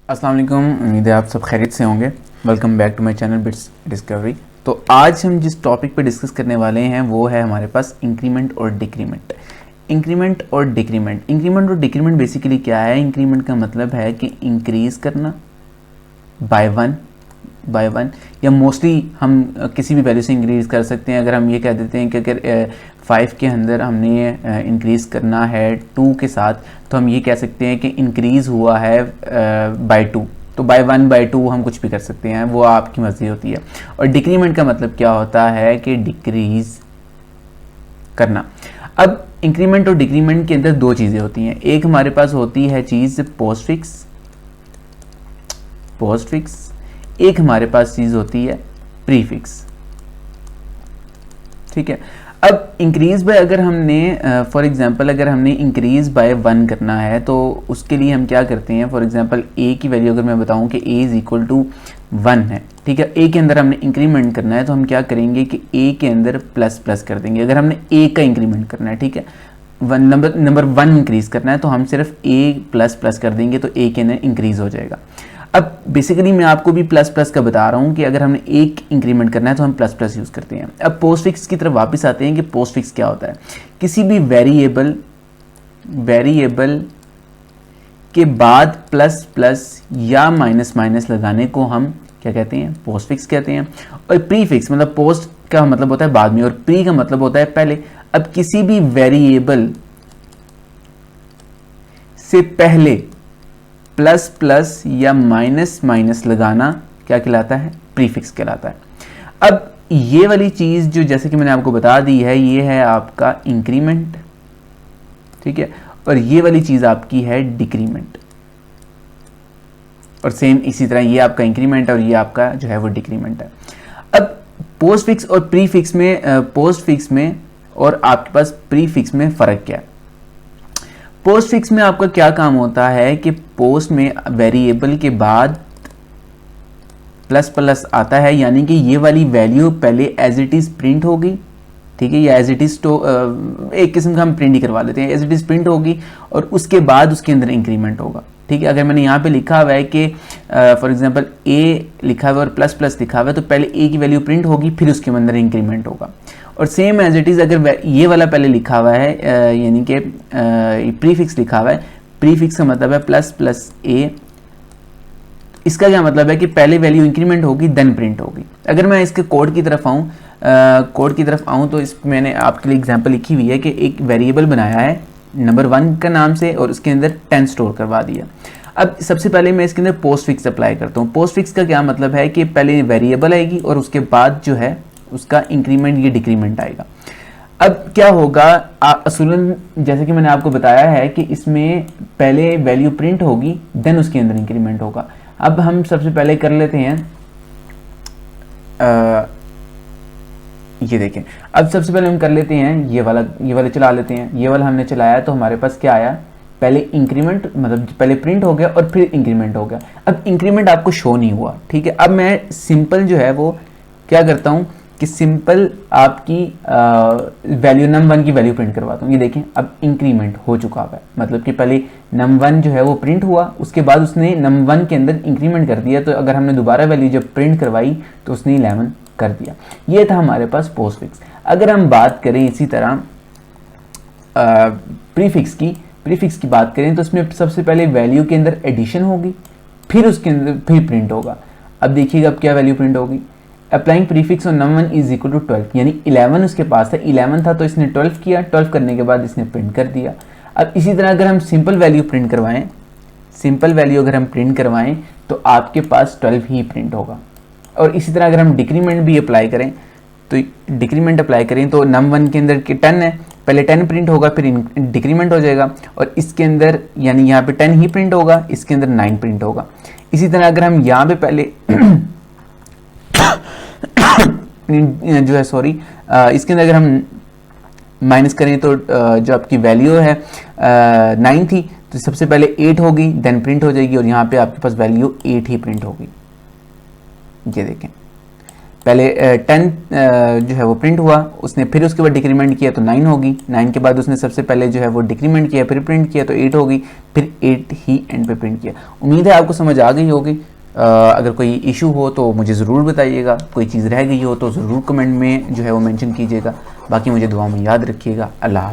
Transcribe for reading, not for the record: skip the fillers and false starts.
अस्सलाम वालेकुम, उम्मीद है आप सब खैरियत से होंगे। Welcome back to my channel Bits Discovery. तो आज हम जिस टॉपिक पे डिस्कस करने वाले हैं वो है हमारे पास इंक्रीमेंट और डिक्रीमेंट। इंक्रीमेंट और डिक्रीमेंट बेसिकली क्या है? इंक्रीमेंट का मतलब है कि इंक्रीज़ करना बाय वन या मोस्टली हम किसी भी वैल्यू से इंक्रीज़ कर सकते हैं। अगर हम ये कह देते हैं कि अगर 5 के अंदर हमने इंक्रीज़ करना है 2 के साथ, तो हम ये कह सकते हैं कि इंक्रीज़ हुआ है बाय 2। तो बाय 1 बाय 2 हम कुछ भी कर सकते हैं, वो आपकी मर्ज़ी होती है। और डिक्रीमेंट का मतलब क्या होता है कि डिक्रीज़ करना। अब इंक्रीमेंट और डिक्रीमेंट के अंदर दो चीज़ें होती हैं। एक हमारे पास होती है चीज़ पोस्ट फिक्स, एक हमारे पास चीज़ होती है प्रीफिक्स। ठीक है। अब इंक्रीज बाय अगर हमने फॉर एग्जांपल अगर हमने इंक्रीज बाय 1 करना है तो उसके लिए हम क्या करते हैं? फॉर एग्जांपल ए की वैल्यू अगर मैं बताऊं कि ए इज इक्वल टू 1 है, ठीक है, ए के अंदर हमने इंक्रीमेंट करना है तो हम क्या करेंगे कि ए के अंदर प्लस प्लस कर देंगे। अगर हमने ए का इंक्रीमेंट करना है, ठीक है, नंबर 1 इंक्रीज करना है तो हम सिर्फ ए प्लस प्लस कर देंगे तो ए के अंदर इंक्रीज हो जाएगा। अब बेसिकली मैं आपको भी प्लस प्लस का बता रहा हूँ कि अगर हमने एक इंक्रीमेंट करना है तो हम प्लस प्लस यूज़ करते हैं। अब पोस्ट फिक्स की तरफ वापस आते हैं कि पोस्ट फिक्स क्या होता है। किसी भी वेरिएबल के बाद प्लस प्लस या माइनस माइनस लगाने को हम क्या कहते हैं? पोस्ट फिक्स कहते हैं। और प्री फिक्स मतलब पोस्ट का मतलब होता है बाद में और प्री का मतलब होता है पहले। अब किसी भी वेरिएबल से पहले प्लस प्लस या माइनस माइनस लगाना क्या कहलाता है? प्रीफिक्स कहलाता है। अब ये वाली चीज़ जो जैसे कि मैंने आपको बता दी है, ये है आपका इंक्रीमेंट, ठीक है, और ये वाली चीज़ आपकी है डिक्रीमेंट। और सेम इसी तरह ये आपका इंक्रीमेंट और ये आपका जो है वो डिक्रीमेंट है। अब पोस्ट फिक्स और प्रीफिक्स में और आपके पास प्रीफिक्स में फ़र्क क्या है? पोस्ट फिक्स में आपका क्या काम होता है कि पोस्ट में वेरिएबल के बाद प्लस प्लस आता है, यानी कि ये वाली वैल्यू पहले एज इट इज प्रिंट होगी, ठीक है, या एज इट इज एक किस्म का हम प्रिंट ही करवा लेते हैं, एज इट इज प्रिंट होगी और उसके बाद उसके अंदर इंक्रीमेंट होगा। ठीक है, अगर मैंने यहाँ पे लिखा हुआ है कि फॉर एग्जांपल ए लिखा हुआ है और प्लस प्लस लिखा हुआ है तो पहले ए की वैल्यू प्रिंट होगी फिर उसके अंदर इंक्रीमेंट होगा। और सेम एज इट इज़ अगर ये वाला पहले लिखा हुआ है यानी कि प्रीफिक्स लिखा हुआ है, प्रीफिक्स का मतलब है प्लस प्लस ए, इसका क्या मतलब है कि पहले वैल्यू इंक्रीमेंट होगी देन प्रिंट होगी। अगर मैं इसके कोड की तरफ आऊँ तो इस मैंने आपके लिए एग्जांपल लिखी हुई है कि एक वेरिएबल बनाया है नंबर 1 का नाम से और उसके अंदर 10 स्टोर करवा दिया। अब सबसे पहले मैं इसके अंदर पोस्ट फिक्स अप्लाई करता हूँ। पोस्ट फिक्स का क्या मतलब है कि पहले वेरिएबल आएगी और उसके बाद जो है उसका इंक्रीमेंट या डिक्रीमेंट आएगा। अब क्या होगा, असूलन जैसे कि मैंने आपको बताया है कि इसमें पहले वैल्यू प्रिंट होगी देन उसके अंदर इंक्रीमेंट होगा। अब हम सबसे पहले कर लेते हैं ये देखें, अब सबसे पहले हम कर लेते हैं ये वाला चला लेते हैं। ये वाला हमने चलाया तो हमारे पास क्या आया? पहले इंक्रीमेंट मतलब पहले प्रिंट हो गया और फिर इंक्रीमेंट हो गया। अब इंक्रीमेंट आपको शो नहीं हुआ, ठीक है। अब मैं सिंपल जो है वो क्या करता हूँ कि सिंपल आपकी वैल्यू num1 की वैल्यू प्रिंट करवाता हूँ। ये देखें अब इंक्रीमेंट हो चुका है, मतलब कि पहले num1 जो है वो प्रिंट हुआ, उसके बाद उसने num1 के अंदर इंक्रीमेंट कर दिया। तो अगर हमने दोबारा वैल्यू जब प्रिंट करवाई तो उसने 11 कर दिया। ये था हमारे पास पोस्ट फिक्स। अगर हम बात करें इसी तरह प्रीफिक्स की बात करें तो इसमें सबसे पहले वैल्यू के अंदर एडिशन होगी फिर उसके अंदर फिर प्रिंट होगा। अब देखिएगा अब क्या वैल्यू प्रिंट होगी? Applying prefix on num1 is equal to 12, यानी 11 उसके पास था, 11 था तो इसने 12 किया, 12 करने के बाद इसने प्रिंट कर दिया। अब इसी तरह अगर हम सिंपल वैल्यू अगर हम प्रिंट करवाएं तो आपके पास 12 ही प्रिंट होगा। और इसी तरह अगर हम डिक्रीमेंट भी अप्लाई करें तो num1 के अंदर 10 है, पहले 10 प्रिंट होगा फिर डिक्रीमेंट हो जाएगा और इसके अंदर यानी यहाँ पे 10 ही प्रिंट होगा, इसके अंदर 9 प्रिंट होगा। इसी तरह अगर हम यहाँ पे पहले जो है इसके अंदर अगर हम माइनस करें तो जो आपकी वैल्यू है 9 थी तो सबसे पहले 8 होगी देन प्रिंट हो जाएगी और यहाँ पे आपके पास वैल्यू 8 ही प्रिंट होगी। ये देखें पहले 10 जो है वो प्रिंट हुआ, उसने फिर उसके बाद डिक्रीमेंट किया तो 9 होगी, 9 के बाद उसने सबसे पहले जो है वो डिक्रीमेंट किया, फिर प्रिंट किया तो 8 होगी, फिर 8 ही एंड पे प्रिंट किया। उम्मीद है आपको समझ आ गई होगी। अगर कोई इशू हो तो मुझे ज़रूर बताइएगा, कोई चीज़ रह गई हो तो ज़रूर कमेंट में जो है वो मेंशन कीजिएगा। बाकी मुझे दुआ में याद रखिएगा। अल्लाह।